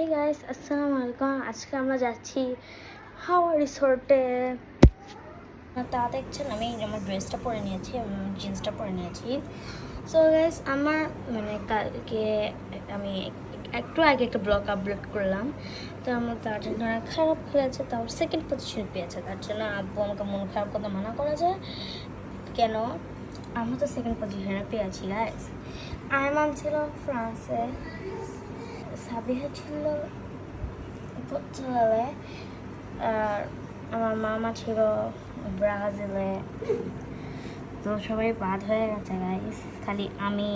Hey guys, আসসালামু আলাইকুম। আজকে আমরা যাচ্ছি হাওয়া রিসোর্টে। তা দেখছেন আমি আমার ড্রেসটা পরে নিয়েছি, জিন্সটা পরে নিয়েছি। সো গাইস, আমার কালকে আমি একটু আগে একটা ব্লগ আপলোড করলাম, তো আমার তার জন্য খারাপ হয়েছে, তাও সেকেন্ড পজিশন পেয়েছে। তার জন্য আব্বু আমাকে মন খারাপ করতে মানা করেছে। কেন? আমরা তো সেকেন্ড পজিশনে পেয়েছি গাইস। আয়মান ছিল ফ্রান্সে, সাবিহা ছিল পর্তুগালে, আর আমার মামা ছিল ব্রাজিলে। তো সবাই বাদ হয়ে গেছে গাইস, খালি আমি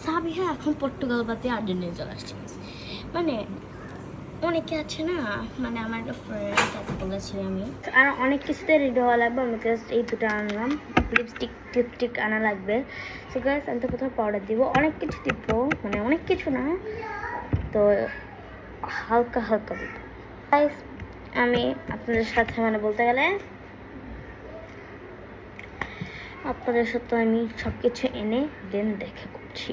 সাবিহা এখন পর্তুগাল বাদে আর্জেন্টিনা চলে আসছে। মানে অনেকে আছে না, আমার একটা ফ্রেন্ড তাকে বলেছি আমি, আর অনেক কিছুতে রেডি হওয়া লাগবে। আমি জাস্ট এই দুটো আনলাম, লিপস্টিক আনা লাগবে। সো গাইস, আমি তো কোথাও পাউডার দিব, অনেক কিছু দিব, অনেক কিছু না, তো হালকা হালকা দিব গাইস। আমি আপনাদের সাথে বলতে গেলে আপনাদের সাথে আমি সব কিছু এনে দেন দেখে করছি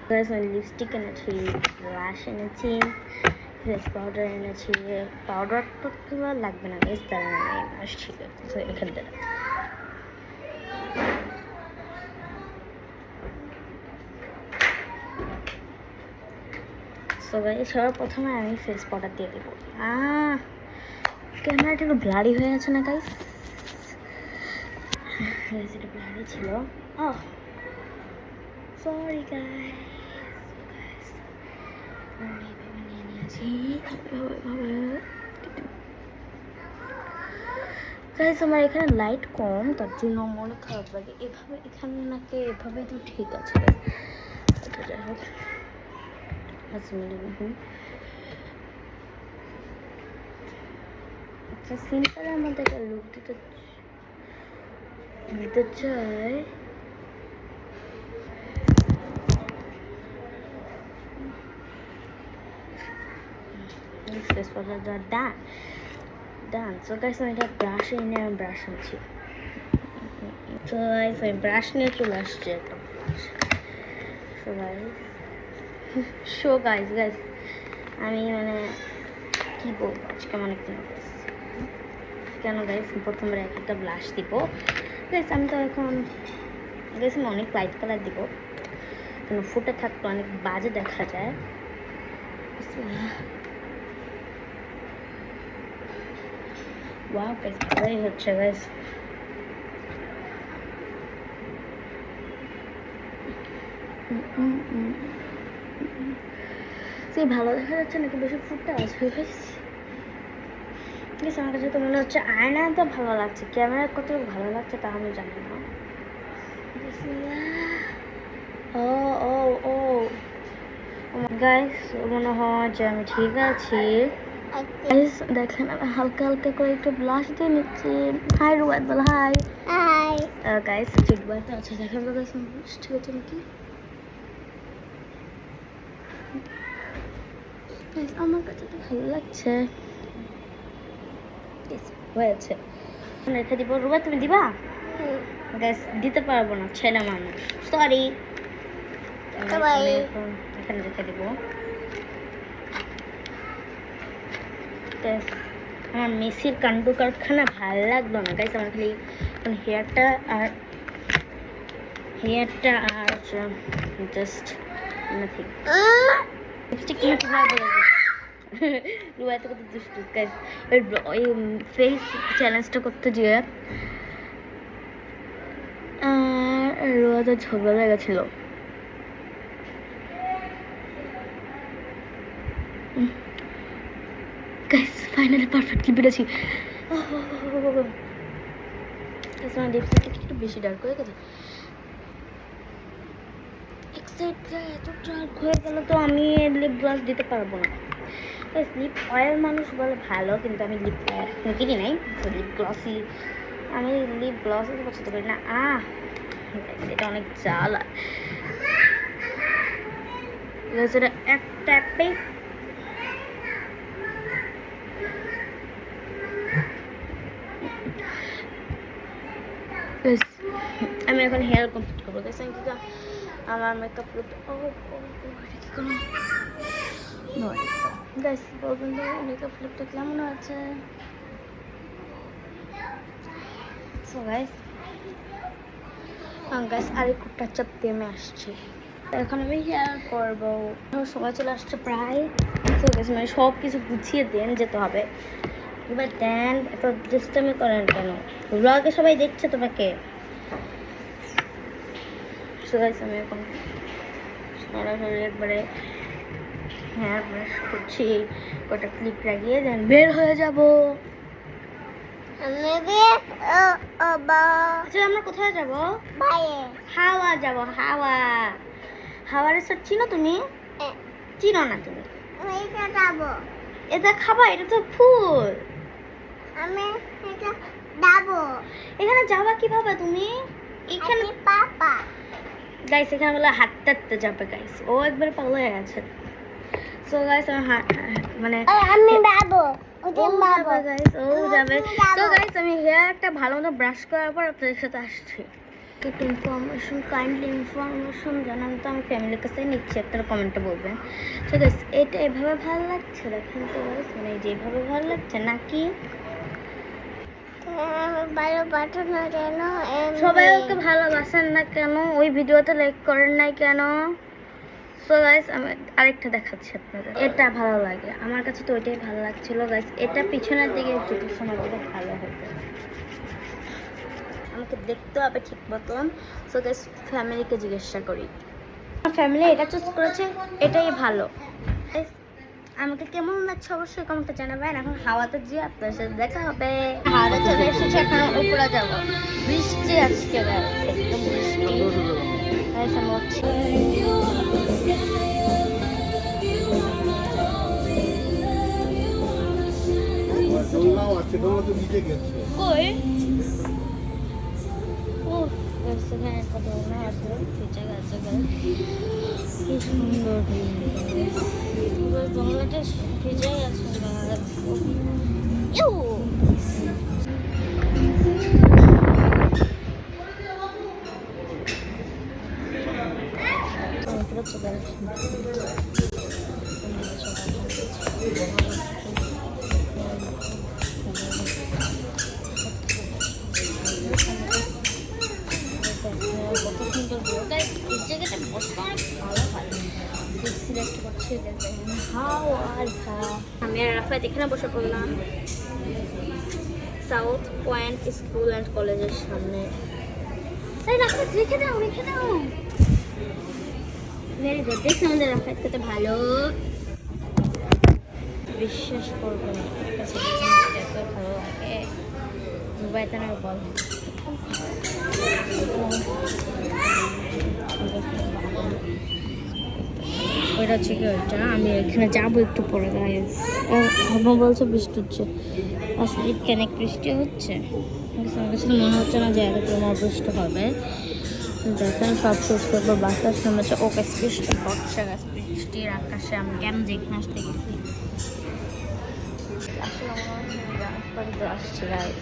গাইস। আমি লিপস্টিক এনেছি, ব্লাশ এনেছি, ফেস পাউডার এনেছি। পাউডার তো লাগবে না গাইস, তার আসছি এখান থেকে। সো গাইস, সবার প্রথমে আমি ফেস পাউডার দিয়ে দেবো। ক্যামেরাটা একটু ব্লারি হয়ে আছে না গাইস? এটা ব্লারি ছিল, সরি গাইস। নিয়ে নিয়েছি গাইস। আমার এখানে লাইট কম, তার জন্য মনে খারাপ লাগে। এভাবে এখানে নাকি এভাবে তো ঠিক আছে। যাই হোক, আচ্ছা, সিম্পলের মধ্যে একটা লুক দিতে চাই। ফেস পাউডার ডান। সো গাইস, আমি এটা ব্রাশ এনে আমি ব্রাশ আনছি। তো গাইস, আমি ব্রাশ নিয়ে চলে আসছি একটা ব্রাশ। সো গাইস, আমি কি বলবো আজকে কেন গাইস, প্রথমবার একটা ব্লাশ দিব গাইস। আমি তো এখন গাইস আমি অনেক লাইট কালার দিব, কেন ফুটে থাকলে অনেক বাজে দেখা যায়। ওয়াও গাইস, ভালোই হচ্ছে গাইস। সেই ভালো দেখা যাচ্ছে নাকি বেশি ফুটে আছে গাইস? আমার কাছে তো মনে হচ্ছে আয়না তো ভালো লাগছে, ক্যামেরা কত ভালো লাগছে তা আমি জানি না। ও ও ও গাইস, মনে হয় যে আমি ঠিক আছি গাইস। দেখেন আমি হালকা হালকা করে একটু ব্লাশ দিয়ে নিচ্ছি। হাই রুয়াদ, বল হাই। গাইস ঠিক বলতে আছে, দেখেন তো গাইস ঠিক আছে নাকি? আমার কাছে তো ভালো লাগছে, হয়েছে। রেখে দিব। রুবা, তুমি দিবা? গ্যাস দিতে পারবো না, ছেলে মানুষ, সরি। এখানে রেখে দিব। আমার মেসির কাণ্ড কারখানা ভালো লাগলো না গাইস। আমার খালি হেয়ারটা আর জাস্ট নাথিং। লিপস্টিক কিনে কিভাবে বলে রুবা এত কত দুষ্টু গাইস। ওই ফেস চ্যালেঞ্জটা করতে গিয়ে রুয়া তো ঝগড়া লেগেছিল। গাইস ফাইনালি পারফেক্টলি পেরেছি। লিপস্টিক একটু বেশি ডার্ক হয়ে গেছে। এত ডার্ক হয়ে গেল তো আমি লিপ গ্লস দিতে পারবো না। লিপ অয়েল মানুষ বলে ভালো, কিন্তু আমি লিপ অয়েল কিনি নাই, লিপ গ্লসই। আমি লিপ গ্লসই পছন্দ করি না। এটা অনেক জ্বালা। এটা এক ট্যাপে আমি এখন হেয়ার কমপ্লিট করবো। আমার মেকআপ লুক গাইস বলবেন তো মেকআপ লুকটা কেমন আছে। সো গাইস আরেকটু টাচ আপ দিয়ে আমি আসছি। এখন আমি হেয়ার করবো, সময় চলে আসছে প্রায়। সো গাইস মানে সব কিছু গুছিয়ে দেন যেতে হবে। এবার দেন এত দুষ্টামি করেন কেন? ব্লগে সবাই দেখছে তোমাকে। সো গাইস আমি এখন সরাসরি একবারে হেয়ার ব্রাশ করছি, কটা ক্লিপ লাগিয়ে দেন বের হয়ে যাব। আচ্ছা আমরা কোথায় যাব? হাওয়া যাব। হাওয়া রিসোর্ট চিনো তুমি? চিনো না তুমি? এটা খাবা? এটা তো ফুল। এখানে যাবা কিভাবে তুমি? এখানে গাইস এখানে বলে হাঁটতে হাঁটতে যাবে গাইস। ও একবার পাগল হয়ে গেছে। সো গাইস মানে আমি যাবো। ও যাবে। তো গাইস আমি হেয়ারটা ভালো মতো ব্রাশ করার পর আপনাদের সাথে আসছি। একটু কাইন্ডলি ইনফরমেশন জানান তো আমি ফ্যামিলির কাছে নিচ্ছি, একটা কমেন্টে বলবেন। তো গাইস এটা এভাবে ভালো লাগছে দেখেন তো গাইস, মানে যেভাবে ভালো লাগছে নাকি সবাই ওকে ভালোবাসেন না কেন? ওই ভিডিওতে লাইক করেন নাই কেন? সো গাইস আমি আরেকটা দেখাচ্ছি আপনাদের। এটা ভালো লাগে আমার কাছে, তো ওইটাই ভালো লাগছিল গাইস। এটা পিছনের দিকে একটু সময় দিলে ভালো হবে, আমাকে দেখতে হবে ঠিক মতন। সো গাইস ফ্যামিলিকে জিজ্ঞাসা করি, আমার ফ্যামিলি এটা চুজ করেছে, এটাই ভালো। আমাকে কেমন লাগছে অবশ্যই কমেন্টে জানাবেন। এখন হাওয়াতে গিয়ে আপনার সাথে দেখা হবে। হাওয়াতে চলে এসেছে, এখন উপরে যাবো। বৃষ্টি আজকে একদম বৃষ্টি। কই কত আছে ভিজে গেছে, কি সুন্দর জঙ্গলটা ভিজে গেছে। আমি আর রাফাত এখানে বসে পড়লাম সাউথ পয়েন্ট স্কুল অ্যান্ড কলেজের সামনে। রাফাত রেখে দাও ভেরি গুড। দেখছি আমাদের রাফাত কত ভালো। বিশ্বাস করবো না কাছে এত ভালো লাগে। দুবাইতে না বল ওইটা হচ্ছে কি ওইটা। আমি এখানে যাবো একটু পরে গাইস। আমার বলছে বৃষ্টি হচ্ছে, আসলে কেন বৃষ্টি হচ্ছে আমার কাছে মনে হচ্ছে না যে এত তোমার বৃষ্টি হবে। দেখেন সব শেষ করবো, বাসার সামনে ও গাছ বৃষ্টি পড়ছে, গাছ বৃষ্টির আকাশে আমি কেন যে এখানে আসতে গেছি। আসলে বাড়িতে আসছি গাইস,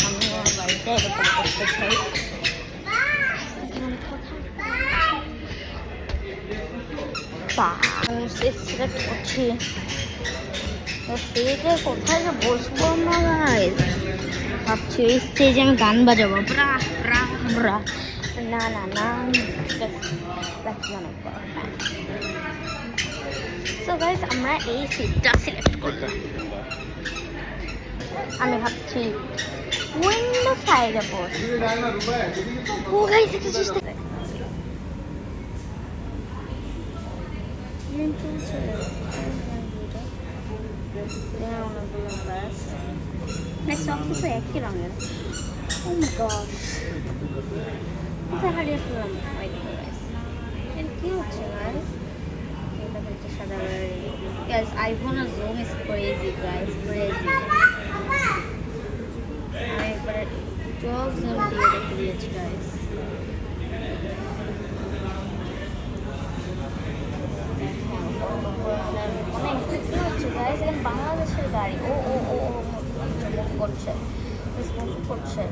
আমি আমার বাড়িতে এরকম করতে চাই। সিলেক্ট করছি স্টেজে, কোথায় যে বসবো না গাইস ভাবছি। এই স্টেজে আমি গান বাজাবো ব্রা ব্রা ব্রা। না না না সো গাইস আমরা এই সিটটা সিলেক্ট করব। আমি ভাবছি উইন্ডো সাইডে বসবো। ও গাইস এটা চেষ্টা সব কিছু একই রঙের। ও মাই গড কোথায় হারিয়ে ফেললাম। কি হচ্ছে গাইস? এটা হচ্ছে সাদা guys. IPhone zoom is crazy guys, crazy. আমি একবারে চোখ জুম দিয়ে রেখে দিয়েছি গাইস। বাংলাদেশের গাড়ি ও ও ও করছে করছে।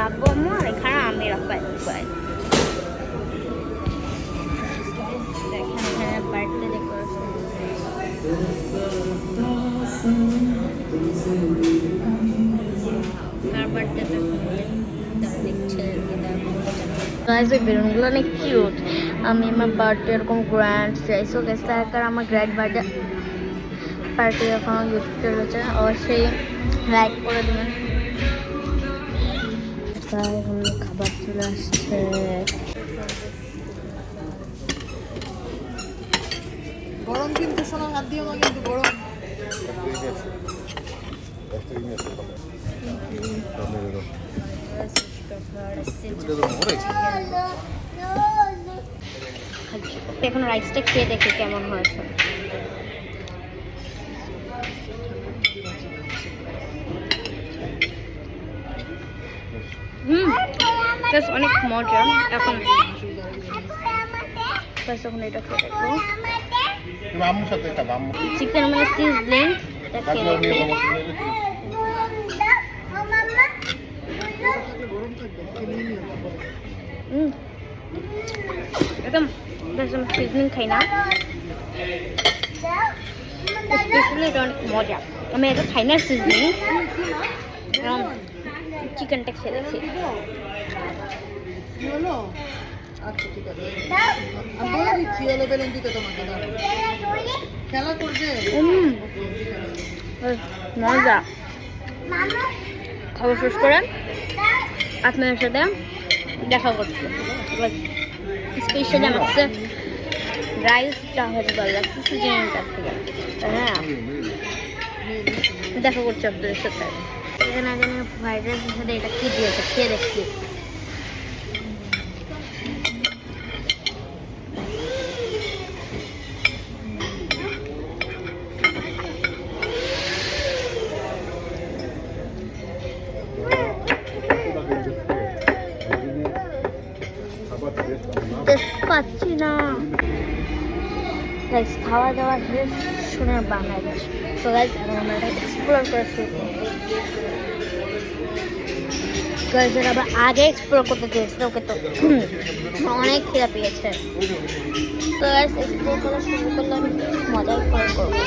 আব্বু আম্মু আর এখানে আমি রাফায়েল ভাই। এখানে বার্থডে ডেকোরেশন, আর বার্থডেটা দেখছে গাইস। ওই বেলুনগুলো অনেক কিউট। আমি আমার বার্থডে এরকম গ্র্যান্ড চাই। সো গাইস তার আমার গ্র্যান্ড বার্থডে পার্টি এখন গিফট রয়েছে, অবশ্যই লাইক করে দেবেন। তাই খাবার চলে আসছে। গরম কিন্তু সোনা, হাত দিও না কিন্তু গরম। এখন রাইসটা খেয়ে দেখি কেমন হয়েছে। অনেক মজা। এখন এটা খেয়ে দেখবো। চিকেন মানে সিজলিং একদম সিজনিং খাই না, স্পেশালি এটা অনেক মজা। আমি এটা খাই না সিজনিং, চিকেনটা খেয়ে দেখি। আচ্ছা ঠিক আছে, আমি বলে দিচ্ছি হলো বেলুন দিতে তোমাকে। খেলা করবে মজা। খাবার শেষ করে আপনাদের সাথে দেখা করছি। স্পেশালি আমার কাছে রাইসটা হয়তো ভালো লাগছে সিজনিংটার থেকে। হ্যাঁ, দেখা করছি আপনাদের সাথে। এখানে আগে ফ্রাইড রাইসের সাথে এটা কি দিয়েছে খেয়ে দেখছি। পাচ্ছি না গাইস, খাওয়া দাওয়া শেষ, সোনার বাংলাদেশ। তো গাইস এখন আমরা এটা এক্সপ্লোর করা শুরু করবো। গাইস আমরা আগে এক্সপ্লোর করতে চেয়েছিলাম, ওকে তো অনেক খিদা পেয়েছে। তো গাইস এক্সপ্লোর করা শুরু করলাম, মজাই করে করবো।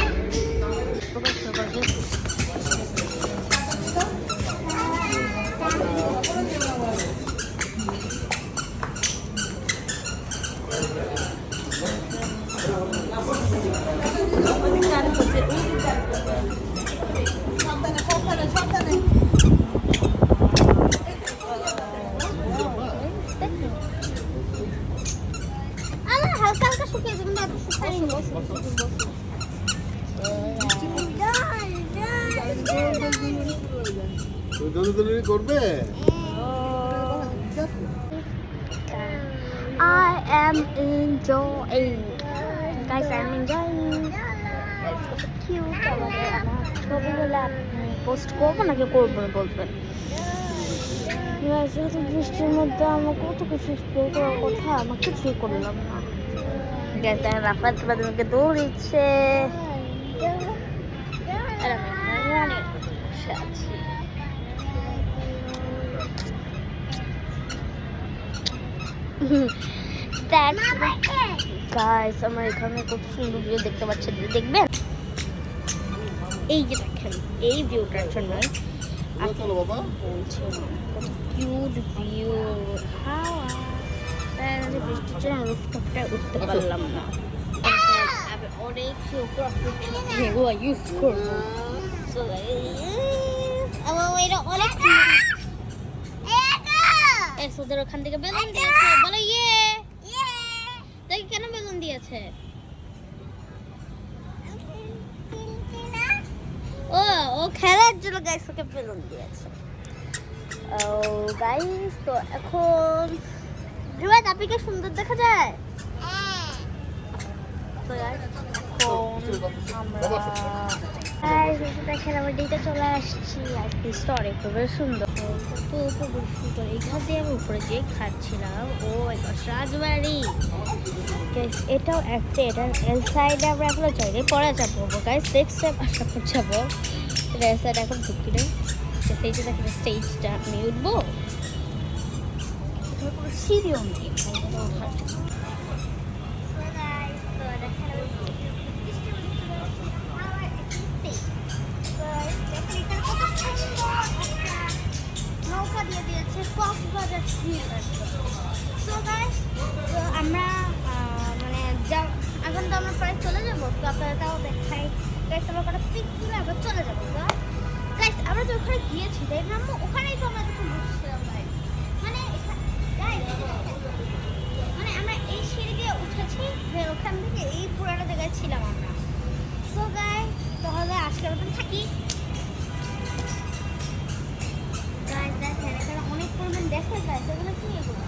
হালকা হালকা শুকিয়ে যাবে, করবে। I am enjoying. Guys, I am enjoying. Guys, কত cute আমাদের। আমার ছবিগুলো আপনি পোস্ট করবো নাকি করবো না বলবেন। যেহেতু বৃষ্টির মধ্যে আমার কত কিছু এক্সপ্লোর করার কথা, আমার কিছুই করলাম না। গ্যাস দেখেন রাফাত বাদুকে দৌড় দিচ্ছে, আর আমি এখানে বসে আছি। গাইস আমরা এখানে খুব সুন্দর ভিউ দেখতে পাচ্ছি, দেখবেন। এই যে দেখেন এই ভিউটার জন্য বলছি কত কিউট ভিউ। হাওয়া বৃষ্টির জন্য রুফটপটা উঠতে পারলাম না। আমি অনেক এগুলো ইউজ করবো। ওদের ওখান থেকে বেলুন দিয়েছে, বলো ইয়ে। দেখি কেন বেলুন দিয়েছে। ও খেলার জন্য গাইস ওকে বেলুন দিয়েছে। ও গাইস তো এখন রুয়াদ আপনি সুন্দর দেখা যায়। তো গাইস এখন আমরা দেখেন আমার দিকে চলে আসছি। আজকে স্টোরে খুবই সুন্দর, তো খুবই সুন্দর। এখান দিয়ে আমি উপরে যেয়ে খাচ্ছিলাম। ও রাজবাড়ি গাইস, এটাও একটা, এটার এল সাইডে আমরা এখনো চাইলে পরে যাবো গাইস। নেক্সট টাইম আশা করে যাবো। এটা এল সাইডে এখন ঢুকি নেই। সেই যে দেখেন স্টেজটা আমি উঠবো, এখানে কোনো সিঁড়িও নেই এখানে ওঠার জন্য। নৌকা দিয়ে দিয়েছে কক্সবাজার সো গাইস, তো আমরা মানে এখন তো আমরা প্রায় চলে যাবো, তো আপনারা তাও দেখাই গাইস, আমরা কটা পিক তুলে আবার চলে যাবো। তো গাইস আমরা তো ওখানে গিয়েছি তাই না, ওখানেই তো আমরা যখন বসছিলাম guys। মানে guys, মানে আমরা এই সিঁড়ি দিয়ে উঠেছি, ওখান থেকে এই পুরাটা জায়গায় ছিলাম আমরা। সো গাইস, তাহলে আজকের মতন থাকি। গাইস দেখেন এখানে অনেক পরিমাণ দেখা যায়, সেগুলো কি এগুলো?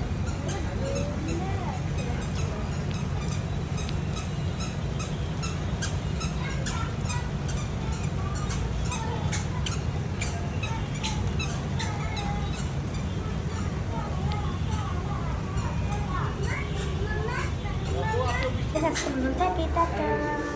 Let's go,